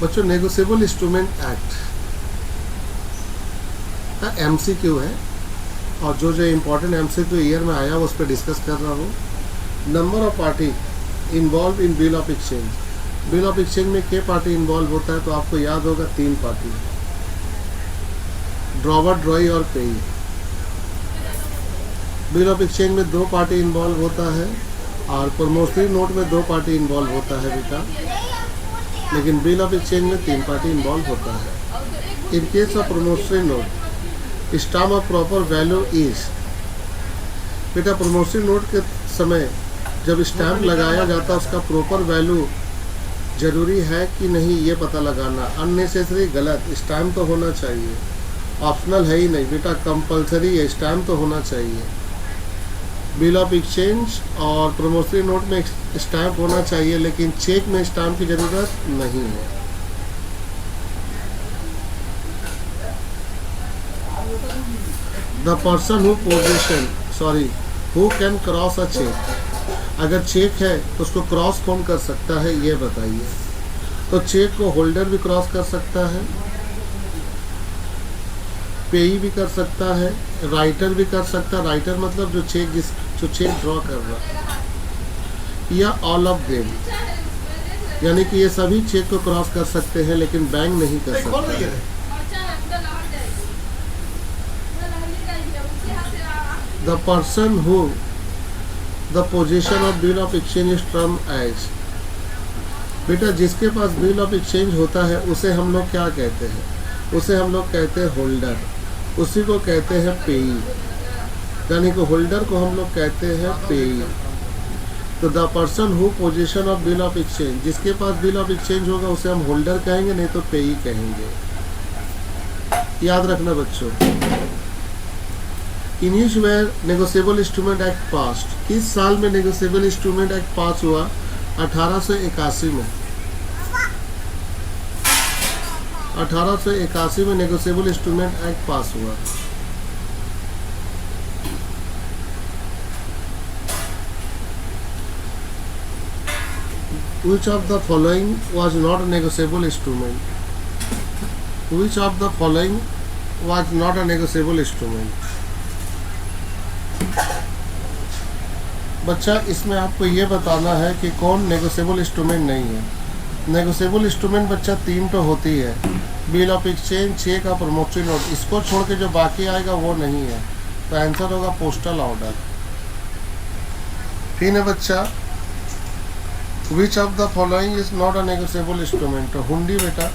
बच्चों negotiable instrument act का MCQ है और जो जो इम्पोर्टेंट एमसीक्यू ईयर में आया उस पर डिस्कस कर रहा हूँ। Number of party involve in bill of exchange. Bill of exchange में के पार्टी इन्वॉल्व होता है तो आपको याद होगा 3 पार्टी, ड्रॉवर, ड्रॉई और पेई। बिल ऑफ एक्सचेंज में 2 पार्टी इन्वॉल्व होता है और प्रमोशनरी नोट में 2 पार्टी इन्वॉल्व होता है बेटा, लेकिन बिल ऑफ एक्सचेंज में 3 पार्टी इन्वॉल्व होता है। In case of promissory note stamp of proper value is, बेटा प्रमोशनरी नोट के समय जब स्टैम्प लगाया जाता है उसका प्रॉपर वैल्यू जरूरी है कि नहीं ये पता लगाना। अननेसेसरी गलत, स्टैम्प तो होना चाहिए, ऑप्शनल है ही नहीं बेटा, कंपलसरी है, स्टैम्प तो होना चाहिए। बिल ऑफ एक्सचेंज और प्रमोशनरी नोट में स्टैम्प होना चाहिए लेकिन चेक में स्टैम्प की ज़रूरत नहीं है। The person who can cross a cheque, अगर चेक है तो उसको क्रॉस कौन कर सकता है ये बताइए। तो चेक को होल्डर भी क्रॉस कर सकता है, पेई भी कर सकता है, राइटर भी कर सकता है। राइटर मतलब जो चेक ड्रॉ कर रहा है, या ऑल ऑफ देम, यानी कि ये सभी चेक को क्रॉस कर सकते हैं लेकिन बैंक नहीं कर सकता है। The person who the position of bill of exchange is term as, बेटा जिसके पास बिल ऑफ एक्सचेंज होता है उसे हम लोग क्या कहते हैं? उसे हम लोग कहते हैं होल्डर, उसी को कहते हैं पेई, यानी कि होल्डर को हम लोग कहते हैं पेई। तो the person who position of bill of exchange, जिसके पास बिल ऑफ एक्सचेंज होगा उसे हम होल्डर कहेंगे, नहीं तो पेई कहेंगे। याद रखना बच्चों। In which year negotiable instrument act passed, किस साल में नेगोशिएबल इंस्ट्रूमेंट एक्ट पास हुआ? 1881 में। 1881 में नेगोशिएबल इंस्ट्रूमेंट एक्ट पास हुआ। Which of the following was not a negotiable instrument? Which of the following was not a negotiable instrument? बच्चा इसमें आपको ये बताना है कि कौन नेगोशिएबल इंस्ट्रूमेंट नहीं है। नेगोशिएबल इंस्ट्रूमेंट बच्चा 3 तो होती है, बिल ऑफ एक्सचेंज, चेक और प्रमोशनरी नोट। इसको छोड़ के जो बाकी आएगा वो नहीं है, तो आंसर होगा पोस्टल ऑर्डर। ठीक है बच्चा। Which of the following is not a negotiable instrument? तो हुंडी बेटा,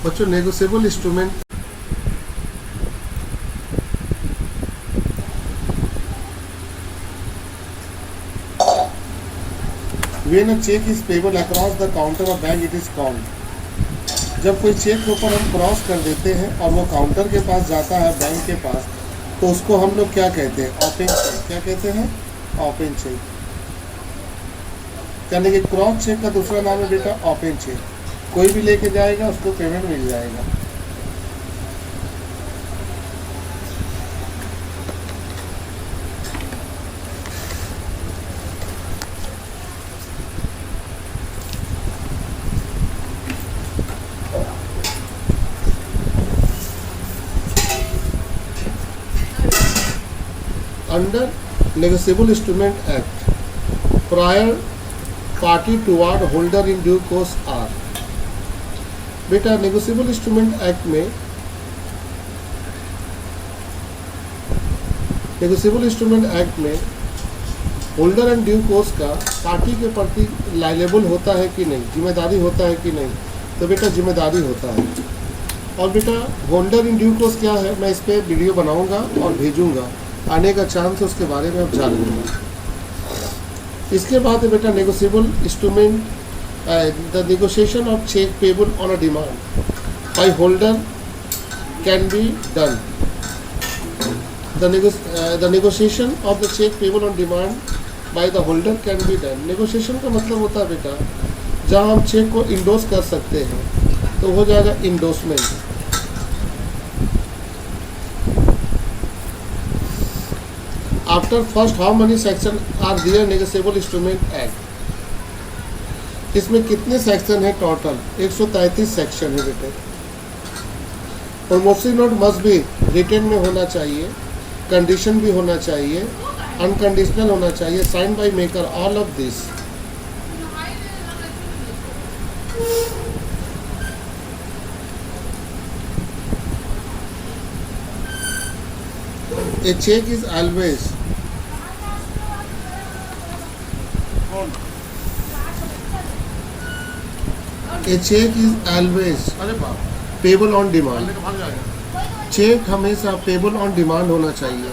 बच्चों negotiable instrument when a cheque is payable across the counter of bank it is called. जब कोई चेक के ऊपर हम क्रॉस कर देते हैं और वो काउंटर के पास जाता है, बैंक के पास, तो उसको हम लोग क्या कहते हैं? Open cheque. क्या कहते हैं? Open cheque. यानी कि क्रॉस चेक का दूसरा नाम है बेटा ओपन चेक। कोई भी लेके जाएगा उसको पेमेंट मिल जाएगा। Under negotiable instrument act, prior party toward holder in due course are. बेटा नेगोशिएबल इंस्ट्रूमेंट एक्ट में, होल्डर एंड ड्यू कोर्स का पार्टी के प्रति लायलेबल होता है कि नहीं, जिम्मेदारी होता है कि नहीं? तो बेटा जिम्मेदारी होता है। और बेटा होल्डर इन ड्यू कोर्स क्या है, मैं इस पर वीडियो बनाऊंगा और भेजूंगा, आने का चांस है, उसके बारे में आप जान लूँगा। इसके बाद है बेटा negotiable instrument, the negotiation of check payable on a demand by holder can be done. The negotiation of the check payable on demand by the holder can be done. Negotiation का मतलब होता है बेटा जहाँ हम चेक को endorse कर सकते हैं, तो हो जाएगा endorsement. After first how many section are there negotiable instrument act, इसमें कितने सेक्शन है टोटल? 133 सेक्शन है बेटे। प्रमोशनरी नोट मस्ट भी रिटन में होना चाहिए, कंडीशन भी होना चाहिए, अनकंडीशनल होना चाहिए, sign by maker, all of this. A check is always payable on demand. Cheque हमेशा पेबल ऑन डिमांड होना चाहिए।